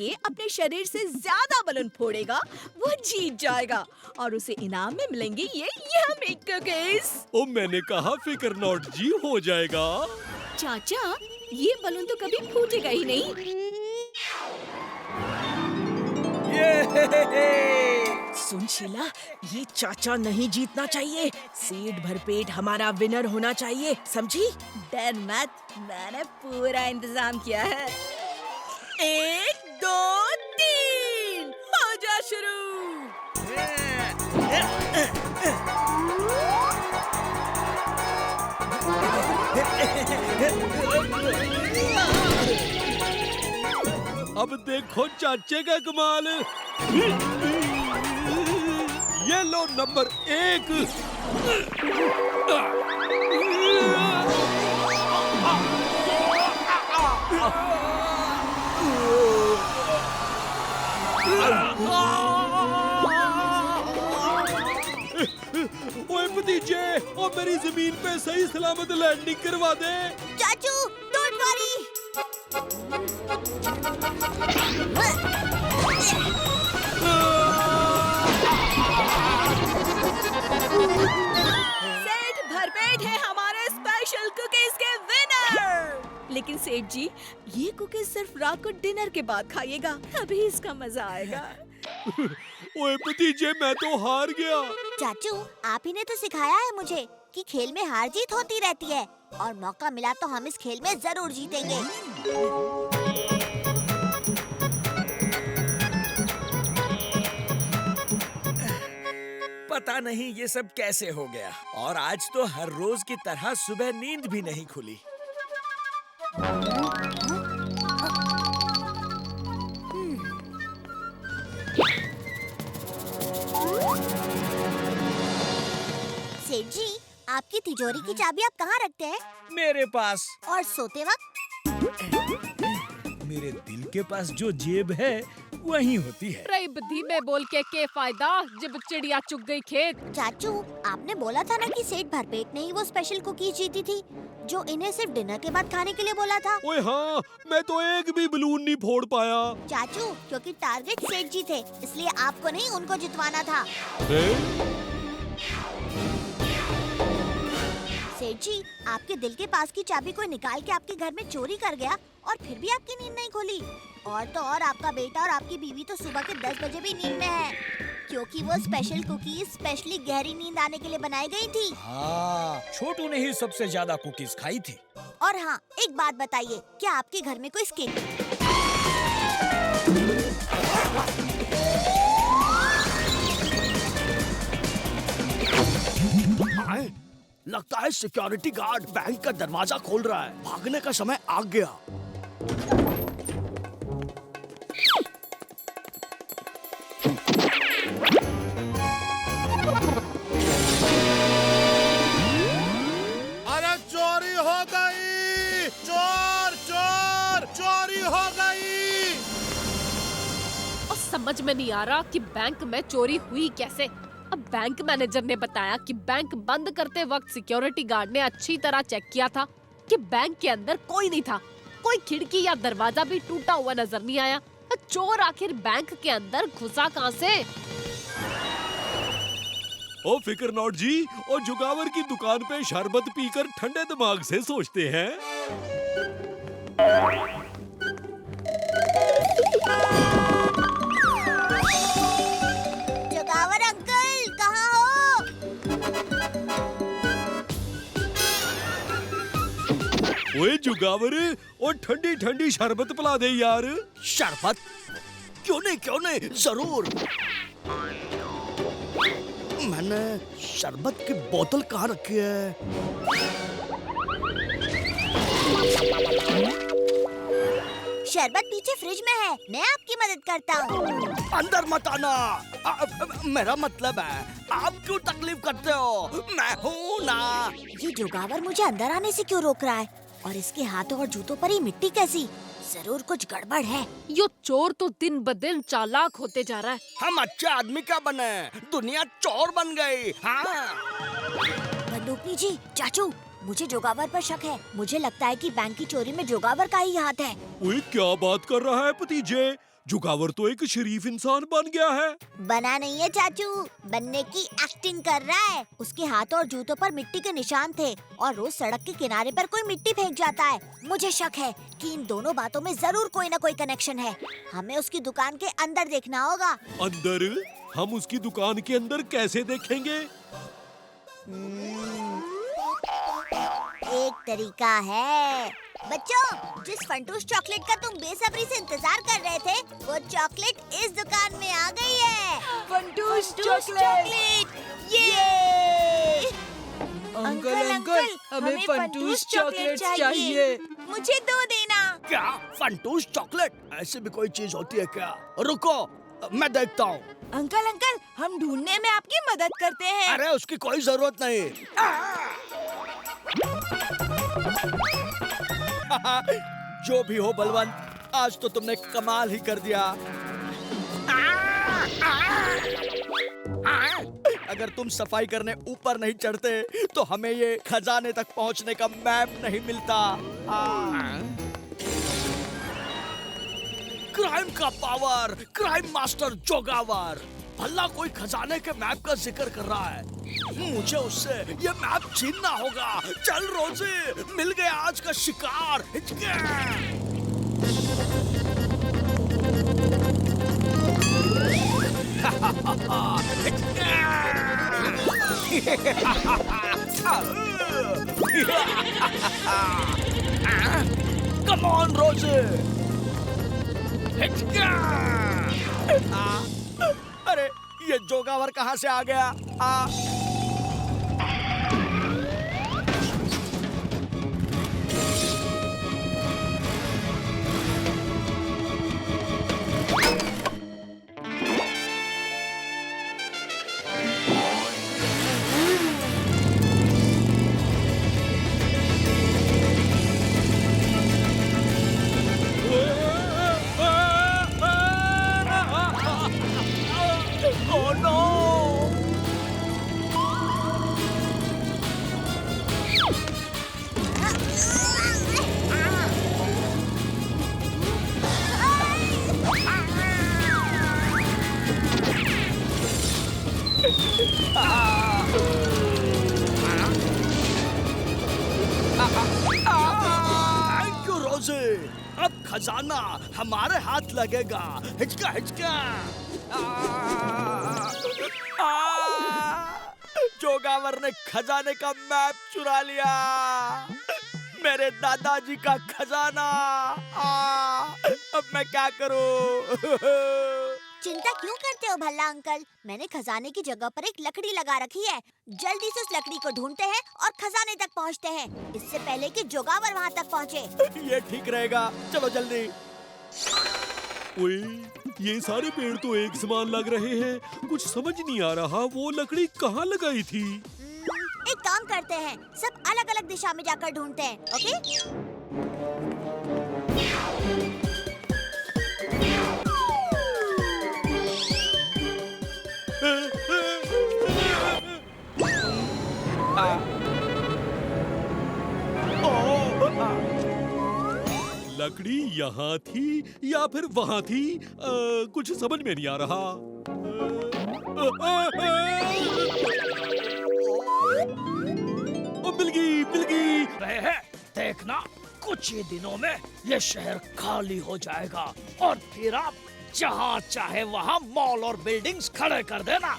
के अपने शरीर से ज्यादा बलून फोड़ेगा वो जीत जाएगा और उसे इनाम में मिलेंगे ये यम्मी कुकीज। ओ मैंने कहा फिकर नॉट जी, हो जाएगा। चाचा, ये बलून तो कभी फूटेगा ही नहीं। सुन शीला, ये चाचा नहीं जीतना चाहिए। सीट भरपेट हमारा विनर होना चाहिए, समझी? डर मत, मैंने पूरा इंतजाम किया है। 1 2 3 हो जा शुरू। अब देखो चाचे का कमाल। ये लो नंबर 1। ओए भतीजे, और मेरी जमीन पे सही सलामत लैंडिंग करवा दे। चाचू, डोंट वरी। सेठ भरपेट है हमारे स्पेशल कुकीज के विनर। लेकिन सेठ जी, ये कुकीज सिर्फ रात को डिनर के बाद खाइएगा, तभी इसका मजा आएगा। ओए भतीजे, मैं तो हार गया। चाचू, आप ही ने तो सिखाया है मुझे कि खेल में हार जीत होती रहती है और मौका मिला तो हम इस खेल में जरूर जीतेंगे। पता नहीं ये सब कैसे हो गया, और आज तो हर रोज की तरह सुबह नींद भी नहीं खुली। सेठ जी, आपकी तिजोरी की चाबी आप कहाँ रखते हैं? मेरे पास। और सोते वक्त? मेरे दिल के पास जो जेब है वही होती है। रही बुद्धि में बोल के फायदा जब चिड़िया चुग गई खेत। चाचू, आपने बोला था ना कि सेठ भरपेट ने ही वो स्पेशल कुकीज जीती थी जो इन्हें सिर्फ डिनर के बाद खाने के लिए बोला था। ओए हाँ, मैं तो एक भी बलून नहीं फोड़ पाया। चाचू, क्योंकि टारगेट सेठ जी थे, इसलिए आपको नहीं उनको जितवाना था। सेठ जी, आपके दिल के पास की चाबी कोई निकाल के आपके घर में चोरी कर गया और फिर भी आपकी नींद नहीं खुली। और तो और आपका बेटा और आपकी बीवी तो सुबह के 10 बजे भी नींद में है, क्योंकि वो स्पेशल कुकीज स्पेशली गहरी नींद आने के लिए बनाई गई थी। हाँ, छोटू ने ही सबसे ज्यादा कुकीज खाई थी। और हाँ, एक बात बताइए, क्या आपके घर में कोई स्केट? लगता है सिक्योरिटी गार्ड बैंक का दरवाजा खोल रहा है। भागने का समय आ गया। अरे चोरी हो गई! चोर चोर चोरी हो गई! और समझ में नहीं आ रहा कि बैंक में चोरी हुई कैसे। अब बैंक मैनेजर ने बताया कि बैंक बंद करते वक्त सिक्योरिटी गार्ड ने अच्छी तरह चेक किया था कि बैंक के अंदर कोई नहीं था, कोई खिड़की या दरवाजा भी टूटा हुआ नजर नहीं आया। चोर आखिर बैंक के अंदर घुसा कहाँ से? ओ फिकर नॉट जी, और जुगावर की दुकान पे शरबत पीकर ठंडे दिमाग से सोचते हैं। जुगावर अंकल, कहाँ हो? ओए जुगावर, और ठंडी ठंडी शरबत पिला दे यार। शरबत? क्यों नहीं, जरूर। मैंने शरबत की बोतल कहाँ रखी है? शरबत पीछे फ्रिज में है, मैं आपकी मदद करता हूँ। अंदर मत आना। मेरा मतलब है, आप क्यों तकलीफ करते हो? मैं हूँ ना। ये जुगावर मुझे अंदर आने से क्यों रोक रहा है? और इसके हाथों और जूतों पर ही मिट्टी कैसी? जरूर कुछ गड़बड़ है। यो चोर तो दिन ब दिन चालाक होते जा रहा है। हम अच्छे आदमी क्या बने, दुनिया चोर बन गई। हाँ। बंदूकनी जी, चाचू, मुझे जोगावर पर शक है। मुझे लगता है कि बैंक की चोरी में जोगावर का ही हाथ है। ओए क्या बात कर रहा है भतीजे? जुगावर तो एक शरीफ इंसान बन गया है। बना नहीं है चाचू, बनने की एक्टिंग कर रहा है। उसके हाथों और जूतों पर मिट्टी के निशान थे और रोज सड़क के किनारे पर कोई मिट्टी फेंक जाता है। मुझे शक है कि इन दोनों बातों में जरूर कोई न कोई कनेक्शन है। हमें उसकी दुकान के अंदर देखना होगा। अंदर? हम उसकी दुकान के अंदर कैसे देखेंगे? एक तरीका है। बच्चों, जिस फंटूस चॉकलेट का तुम बेसब्री से इंतजार कर रहे थे, वो चॉकलेट इस दुकान में आ गई है। फंटूस चॉकलेट, ये! अंकल, हमें फंटूस चॉकलेट चाहिए। मुझे 2 देना। क्या फंटूस चॉकलेट? ऐसी भी कोई चीज होती है क्या? रुको, मैं देखता हूँ। अंकल, हम ढूंढने में आपकी मदद करते हैं। अरे उसकी कोई जरूरत नहीं। जो भी हो बलवंत, आज तो तुमने कमाल ही कर दिया। अगर तुम सफाई करने ऊपर नहीं चढ़ते तो हमें ये खजाने तक पहुंचने का मैप नहीं मिलता। क्राइम का पावर, क्राइम मास्टर जोगावर। भला कोई खजाने के मैप का जिक्र कर रहा है। मुझे उससे ये मैप छीनना होगा। चल रोजी, मिल गया आज का शिकार। कम ऑन रोजी। अरे ये जोगावर कहाँ से आ गया? Oh no! थैंक यू रोजी। अब खजाना हमारे हाथ लगेगा। हिचका हिचका। जोगावर ने खजाने का मैप चुरा लिया। मेरे दादाजी का खजाना। अब मैं क्या करूं? चिंता क्यों करते हो भल्ला अंकल? मैंने खजाने की जगह पर एक लकड़ी लगा रखी है। जल्दी से उस लकड़ी को ढूंढते हैं और खजाने तक पहुंचते हैं, इससे पहले कि जोगावर वहां तक पहुंचे। ये ठीक रहेगा। चलो जल्दी। ओए, ये सारे पेड़ तो एक समान लग रहे हैं। कुछ समझ नहीं आ रहा वो लकड़ी कहाँ लगाई थी। एक काम करते हैं, सब अलग अलग दिशा में जाकर ढूंढते हैं। ओके? लकड़ी यहाँ थी या फिर वहाँ थी? कुछ समझ में नहीं आ रहा। मिल गई। देखना, कुछ ही दिनों में ये शहर खाली हो जाएगा और फिर आप जहाँ चाहे वहाँ मॉल और बिल्डिंग्स खड़े कर देना।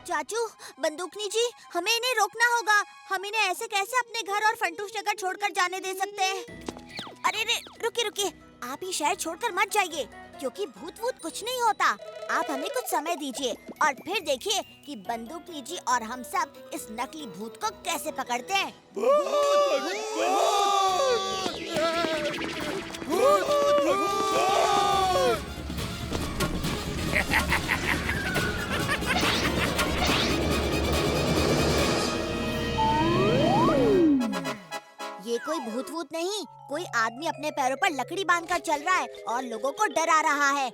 चाचू, बंदूकनी जी, हमें इन्हें रोकना होगा। हम इन्हें ऐसे कैसे अपने घर और फंटूस जगह छोड़कर जाने दे सकते हैं? अरे रे, रुकिए, आप ये शहर छोड़कर मत जाइए, क्योंकि भूत कुछ नहीं होता। आप हमें कुछ समय दीजिए और फिर देखिए कि बंदूकनी जी और हम सब इस नकली भूत को कैसे पकड़ते हैं। ये कोई भूत नहीं, कोई आदमी अपने पैरों पर लकड़ी बांधकर चल रहा है और लोगों को डरा रहा है।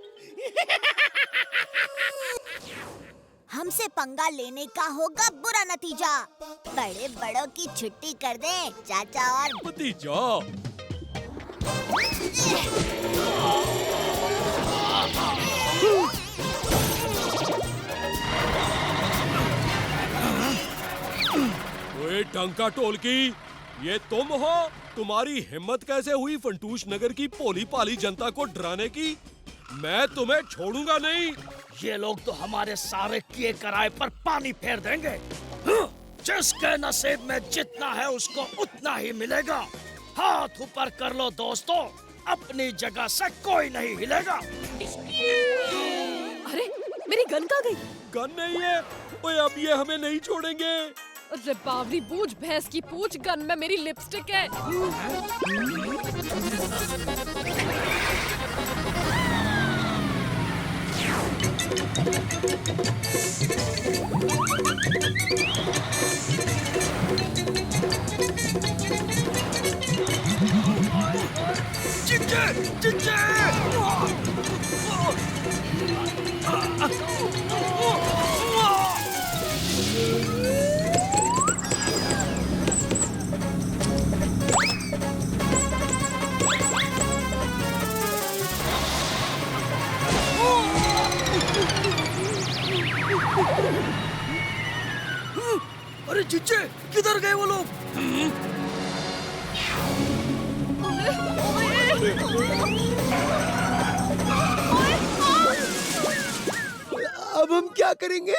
हमसे पंगा लेने का होगा बुरा नतीजा। बड़े बड़ों की छुट्टी कर दे चाचा और भतीजा। ओए टंका टोलकी, ये तुम हो? तुम्हारी हिम्मत कैसे हुई फंटूश नगर की भोली भाली जनता को डराने की? मैं तुम्हें छोड़ूंगा नहीं। ये लोग तो हमारे सारे किए कराए पर पानी फेर देंगे। जिसके नसीब में जितना है उसको उतना ही मिलेगा। हाथ ऊपर कर लो दोस्तों, अपनी जगह से कोई नहीं हिलेगा। अरे मेरी गन कहाँ गई? गन नहीं है। ओए अब ये हमें नहीं छोड़ेंगे। अरे बावली बूझ, भैंस की पूछ, गन में मेरी लिपस्टिक है। चिंचे, चिंचे! अरे चिंचे, किधर गए वो लोग? अब हम क्या करेंगे?